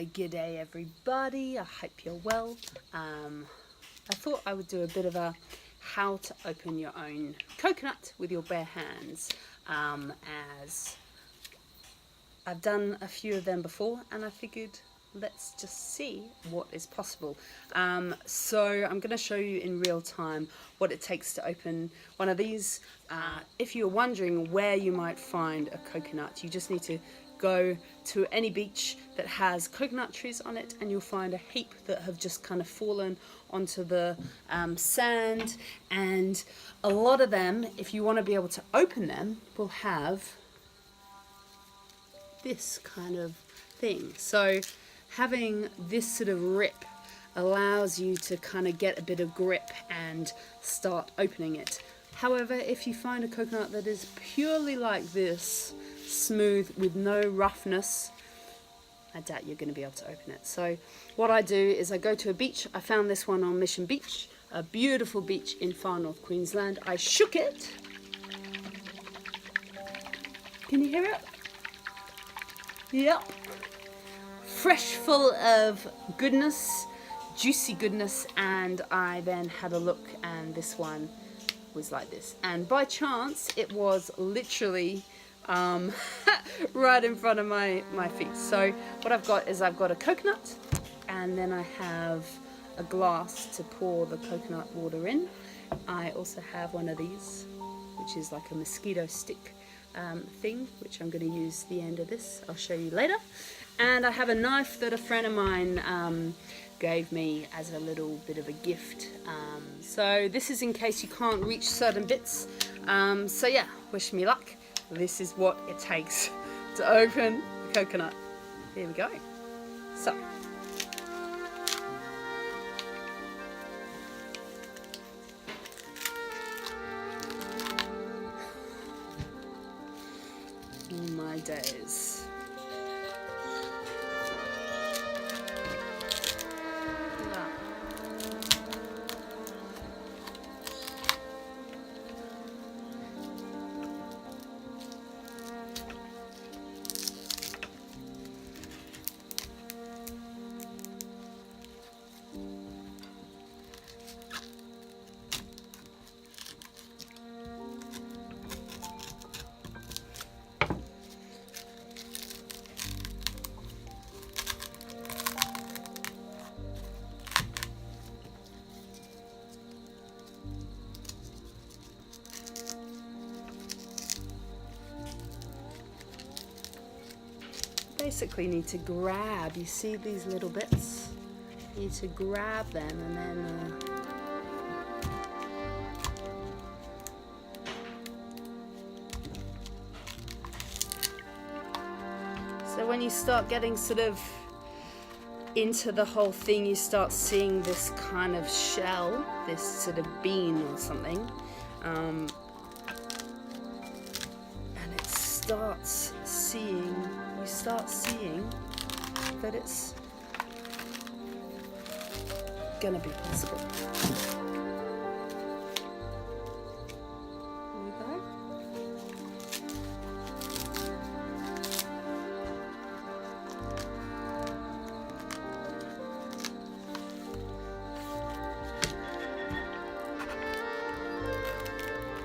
G'day everybody, I hope you're well. I thought I would do a bit of a how to open your own coconut with your bare hands, as I've done a few of them before and I figured let's just see what is possible. So I'm going to show you in real time what it takes to open one of these. If you're wondering where you might find a coconut, you just need to go to any beach that has coconut trees on it and you'll find a heap that have just kind of fallen onto the sand, and a lot of them, if you want to be able to open them, will have this kind of thing. So having this sort of rip allows you to kind of get a bit of grip and start opening it. However, if you find a coconut that is purely like this, smooth with no roughness, I doubt you're going to be able to open it. So what I do is I go to a beach. I found this one on Mission Beach, a beautiful beach in far north Queensland. I shook it. Can you hear it? Yep. Fresh, full of goodness, juicy goodness, and I then had a look and this one was like this, and by chance it was literally right in front of my feet. So what I've got is I've got a coconut, and then I have a glass to pour the coconut water in. I also have one of these, which is like a mosquito stick thing, which I'm going to use the end of this. I'll show you later. And I have a knife that a friend of mine gave me as a little bit of a gift. So this is in case you can't reach certain bits. So yeah, wish me luck. This is what it takes to open a coconut. Here we go. So oh my days. Basically need to grab, you see these little bits, you need to grab them and then so when you start getting sort of into the whole thing, you start seeing this kind of shell, this sort of bean or something, and it starts seeing, you start seeing that it's gonna be possible. There we go.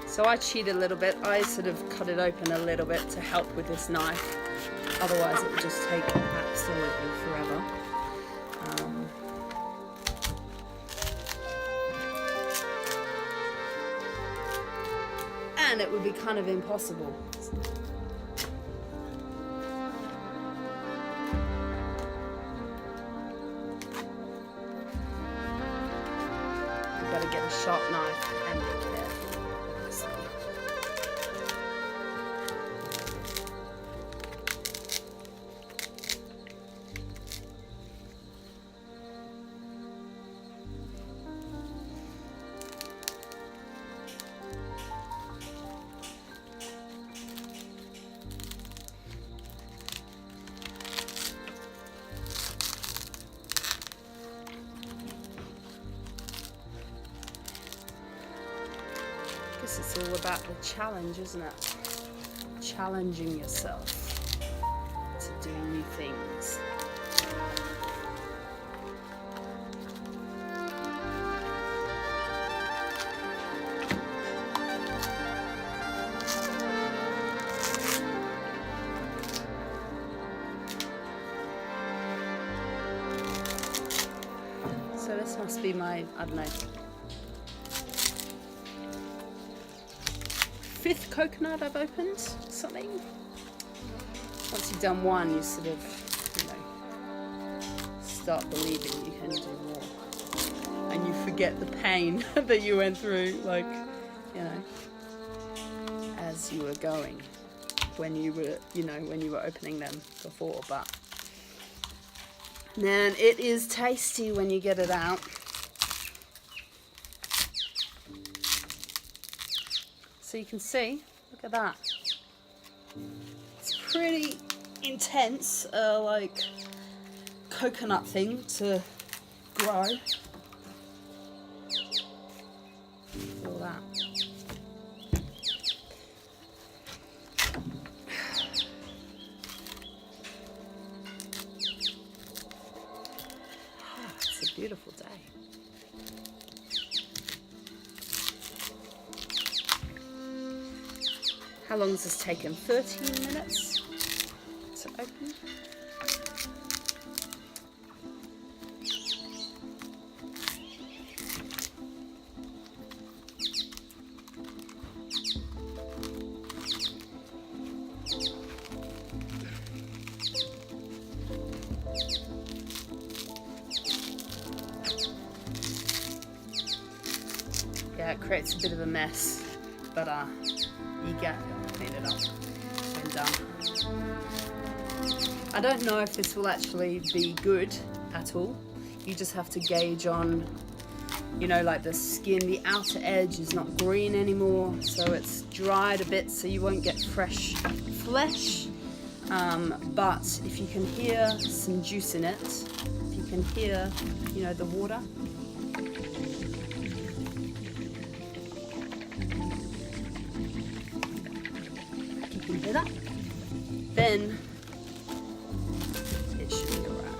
So I cheated a little bit. I sort of cut it open a little bit to help with this knife. Otherwise it would just take absolutely forever. And it would be kind of impossible. You've got to get a sharp knife and be careful, obviously. guess it's all about the challenge, isn't it? Challenging yourself to do new things. So this must be my, I don't know, 5th coconut I've opened, something. Once you've done one, you sort of, you know, start believing you can do more. And you forget the pain that you went through, like, you know, as you were going, when you were, you know, when you were opening them before. But man, it is tasty when you get it out. So you can see, look at that. It's pretty intense, like coconut thing to grow. All that. It's a beautiful day. How long has this taken? 13 minutes to open. Yeah, it creates a bit of a mess, but you get clean it up when done. I don't know if this will actually be good at all. You just have to gauge on, you know, like the skin, the outer edge is not green anymore, so it's dried a bit, so you won't get fresh flesh. But if you can hear some juice in it, if you can hear, you know, the water. Hear that? Then it should be alright.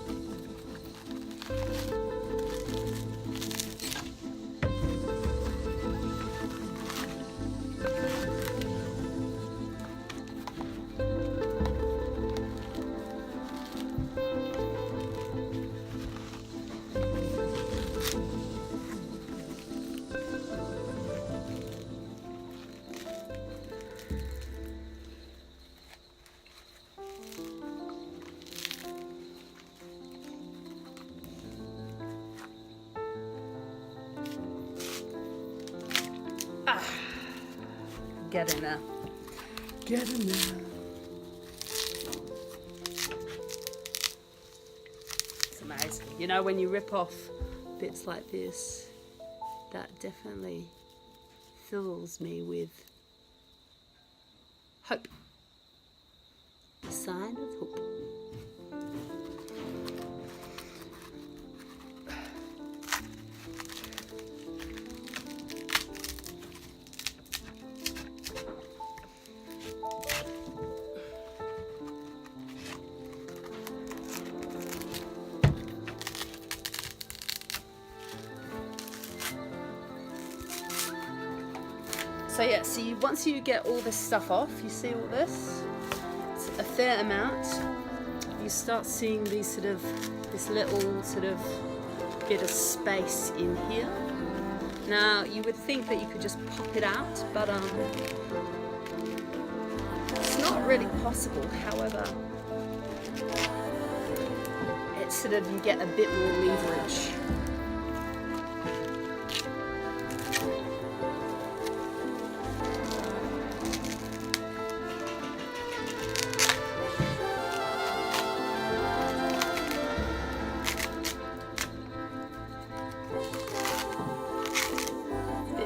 Get in there. Get in there. It's amazing. You know, when you rip off bits like this, that definitely fills me with hope. A sign of hope. So yeah, see, once you get all this stuff off, you see all this, it's a fair amount, you start seeing these sort of, this little sort of bit of space in here. Now, you would think that you could just pop it out, but it's not really possible. However, it's sort of, you get a bit more leverage.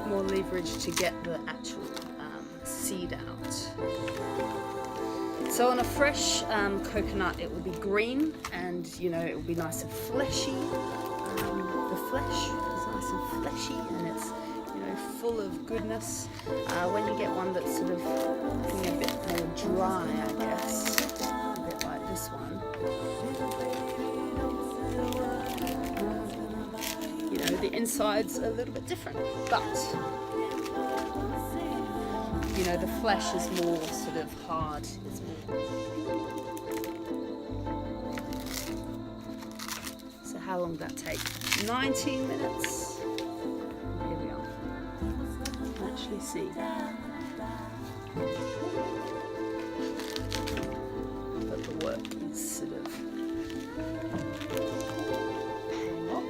More leverage to get the actual seed out. So on a fresh coconut, it will be green, and you know, it will be nice and fleshy. The flesh is nice and fleshy, and it's, you know, full of goodness. When you get one that's sort of looking a bit more dry, I guess, a bit like this one. The inside's a little bit different, but you know, the flesh is more sort of hard. It's more. So how long did that take? 19 minutes. Here we are. You can actually see. But the work is sort of paying off.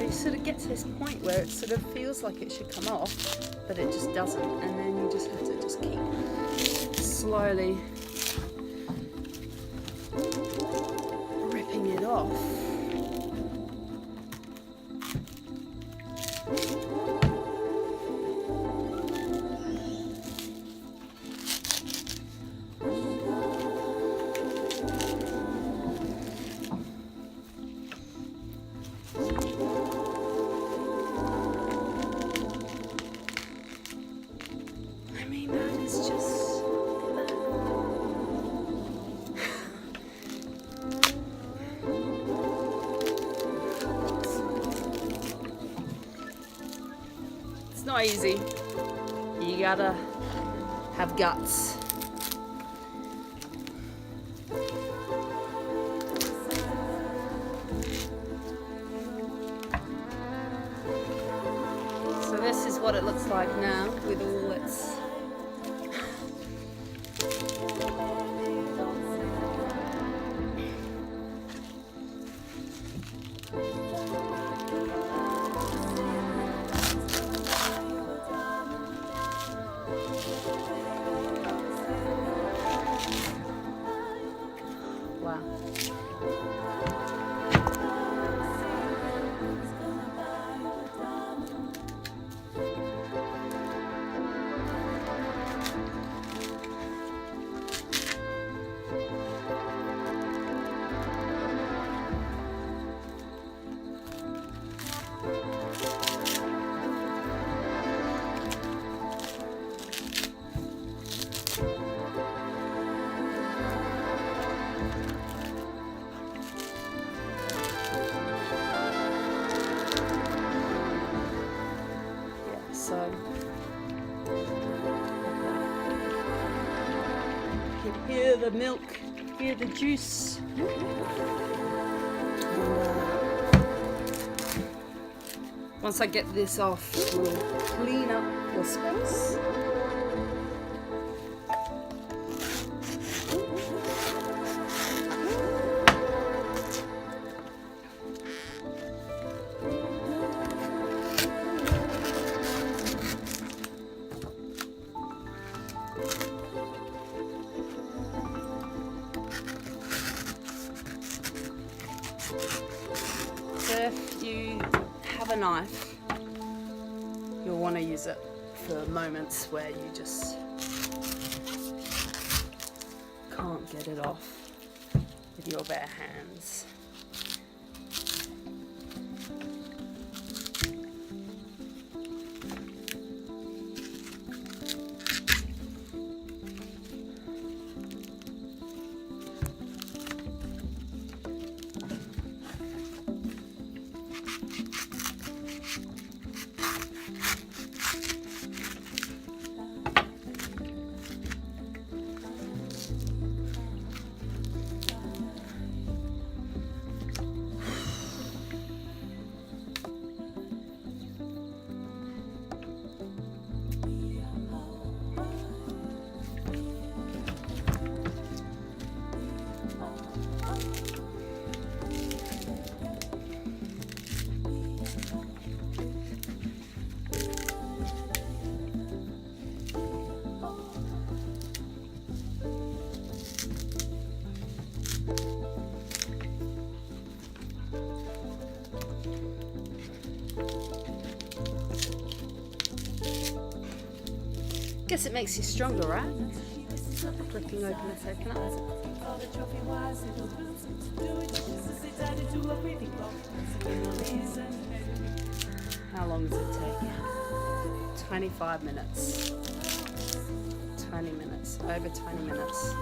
Sort of get to this point where it sort of feels like it should come off, but it just doesn't, and then you just have to just keep slowly ripping it off. Not easy. You gotta have guts. So this is what it looks like now with all its wow. So you can hear the milk, hear the juice. Once I get this off, we'll clean up the space. If you have a knife, you'll want to use it for moments where you just can't get it off with your bare hands. Guess it makes you stronger, right? Flicking open and open up. How long does it take? 25 minutes. 20 minutes, over 20 minutes.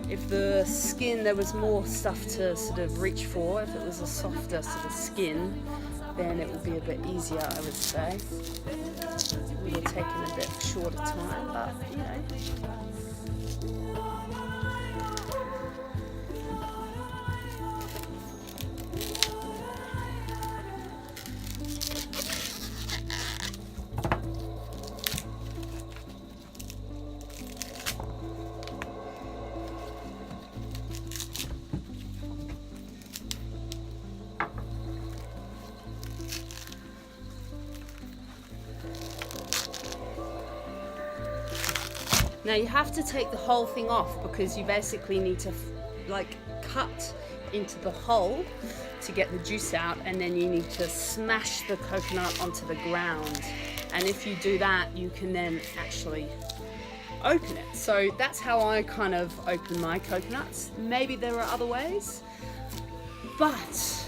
If the skin, there was more stuff to sort of reach for, if it was a softer sort of skin, then it would be a bit easier, I would say. It would have taken a bit shorter time, but you know. Now you have to take the whole thing off because you basically need to like cut into the hole to get the juice out, and then you need to smash the coconut onto the ground. And if you do that, you can then actually open it. So that's how I kind of open my coconuts. Maybe there are other ways, but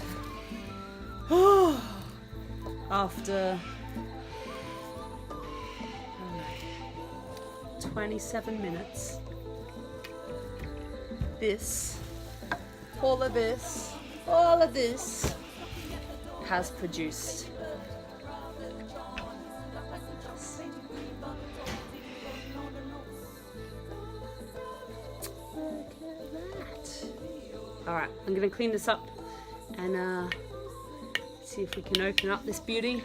after 27 minutes, all of this has produced. Look at that. All right, I'm gonna clean this up and see if we can open up this beauty.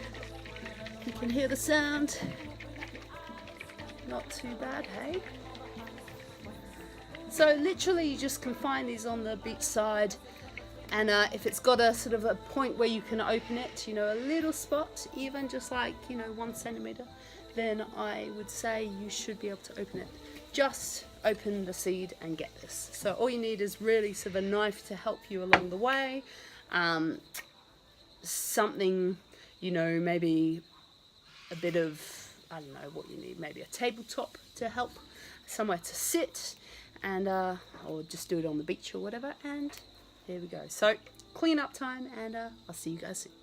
You can hear the sound. Not too bad, hey? So literally you just can find these on the beach side, and if it's got a sort of a point where you can open it, you know, a little spot, even just like, you know, 1 centimeter, then I would say you should be able to open it. Just open the seed and get this. So all you need is really sort of a knife to help you along the way, something, you know, maybe a bit of, I don't know what you need, maybe a tabletop to help, somewhere to sit, and or just do it on the beach or whatever. And here we go. So clean up time, and I'll see you guys soon.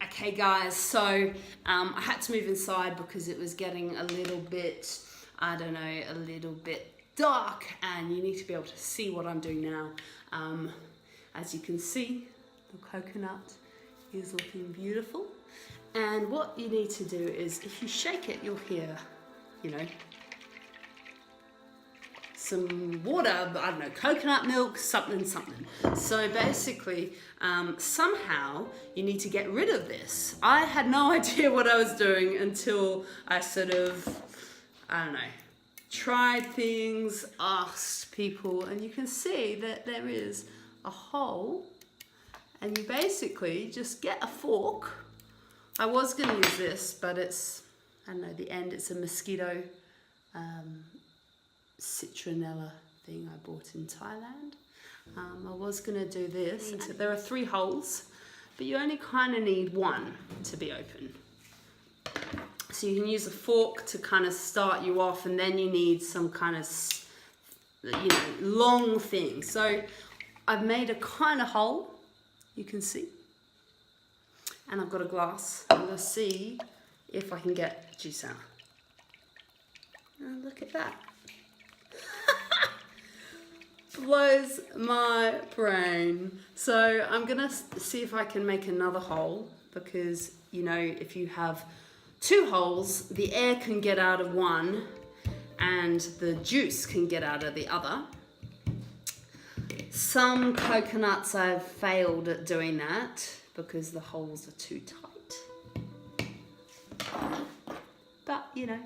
Okay guys, so I had to move inside because it was getting a little bit, I don't know, a little bit dark, and you need to be able to see what I'm doing now. As you can see, the coconut is looking beautiful. And what you need to do is, if you shake it, you'll hear, you know, some water, I don't know, coconut milk, something. So basically, somehow you need to get rid of this. I had no idea what I was doing until I sort of, I don't know, tried things, asked people, and you can see that there is a hole, and you basically just get a fork. I was going to use this, but it's, I don't know, the end, it's a mosquito citronella thing I bought in Thailand. I was going to do this. There are 3 holes, but you only kind of need 1 to be open. So you can use a fork to kind of start you off, and then you need some kind of, you know, long thing. So I've made a kind of hole, you can see. And I've got a glass. I'm going to see if I can get juice out. And look at that. Blows my brain. So I'm going to see if I can make another hole, because, you know, if you have 2 holes, the air can get out of one and the juice can get out of the other. Some coconuts I've failed at doing that, because the holes are too tight. But, you know.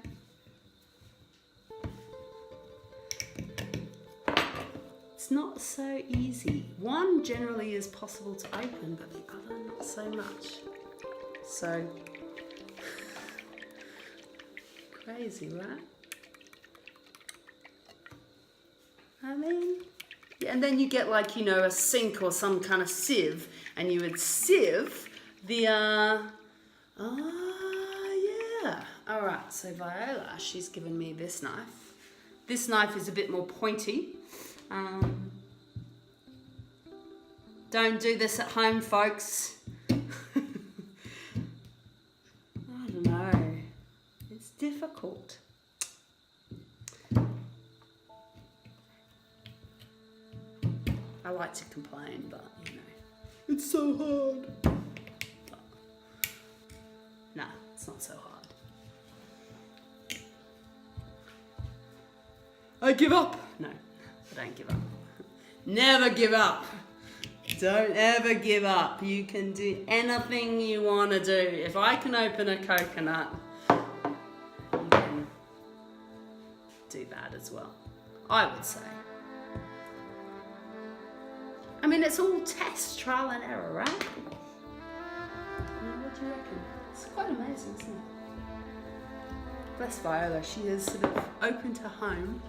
It's not so easy. One generally is possible to open, but the other not so much. So, crazy, right? I mean, yeah, and then you get like, you know, a sink or some kind of sieve, and you would sieve the, yeah. All right, so Viola, she's given me this knife. This knife is a bit more pointy. Don't do this at home, folks. difficult. I like to complain, but you know, it's so hard. But, nah, it's not so hard. I give up. No, I don't give up. Never give up. Don't ever give up. You can do anything you want to do. If I can open a coconut, you can do that as well, I would say. I mean, it's all test, trial and error, right? What do you reckon? It's quite amazing, isn't it? Bless Viola, she has sort of opened her home.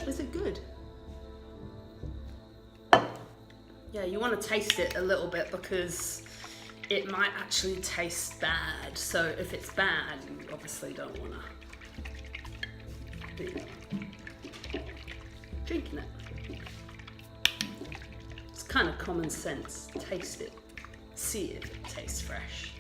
Is it good? Yeah, you want to taste it a little bit because it might actually taste bad. So if it's bad, you obviously don't want to be drinking it. It's kind of common sense. Taste it. See if it tastes fresh.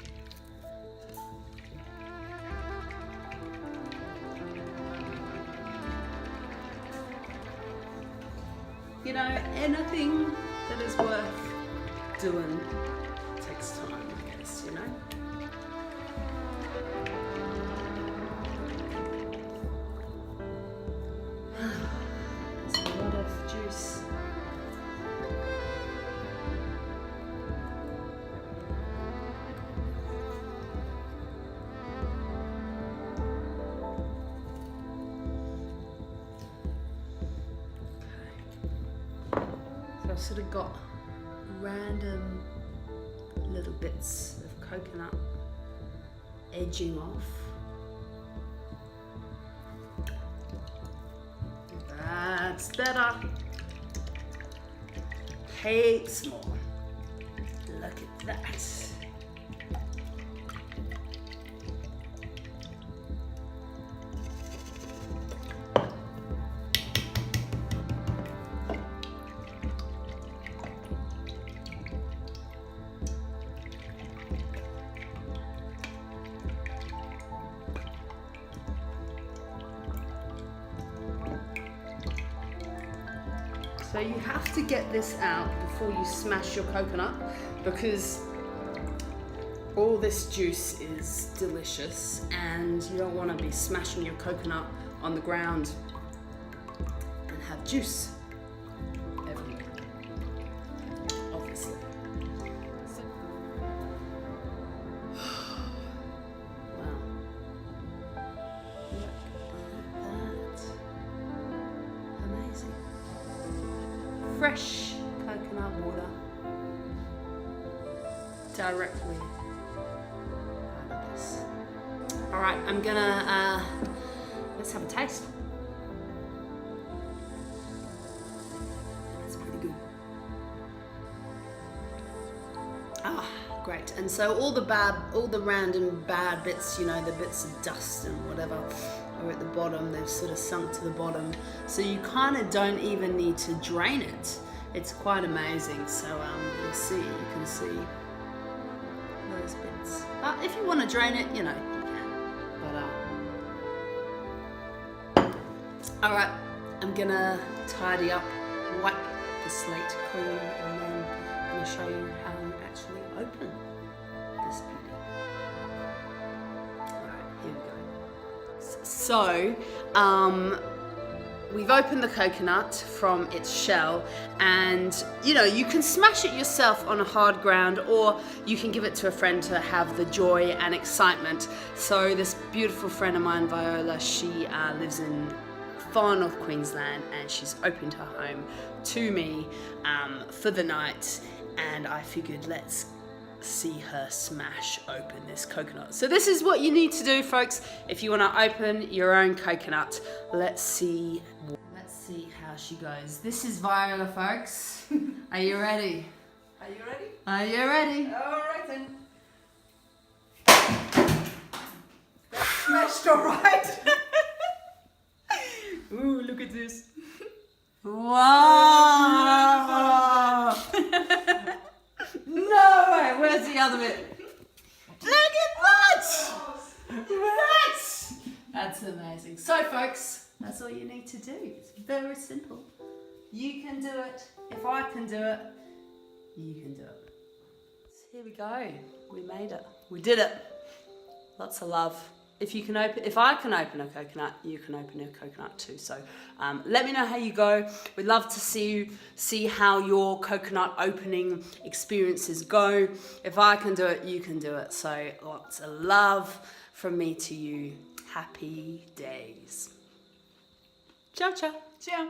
You know, anything that is worth doing takes time, I guess, you know? There's a lot of juice. I've sort of got random little bits of coconut edging off. That's better. Heaps more. Look at that. So you have to get this out before you smash your coconut because all this juice is delicious and you don't want to be smashing your coconut on the ground and have juice everywhere, obviously. So, wow. Look at that. Amazing. Fresh coconut water directly out of this. All right, I'm gonna let's have a taste. That's pretty good. Ah, great. And so all the random bad bits, you know, the bits of dust and whatever are at the bottom. They've sort of sunk to the bottom, so you kind of don't even need to drain it. It's quite amazing. So you'll see, you can see those bits. If you want to drain it, you know, you can. But all right, I'm gonna tidy up, wipe the slate clean, and then I'm gonna show you how you actually open this beauty. All right, here we go. So, we've opened the coconut from its shell, and you know, you can smash it yourself on a hard ground, or you can give it to a friend to have the joy and excitement. So this beautiful friend of mine, Viola, she lives in far north Queensland, and she's opened her home to me for the night, and I figured let's see her smash open this coconut. So this is what you need to do, folks, if you want to open your own coconut. Let's see how she goes. This is Viola, folks. Are you ready? Are you ready? Are you ready? All right then. That's smashed all right. Look at this. Wow! No way! Where's the other bit? Look at that! That's amazing. So, folks, that's all you need to do. It's very simple. You can do it. If I can do it, you can do it. So here we go. We made it. We did it. Lots of love. If I can open a coconut, you can open a coconut too. So let me know how you go. We'd love to see how your coconut opening experiences go. If I can do it, you can do it. So lots of love from me to you. Happy days. Ciao, ciao. Ciao.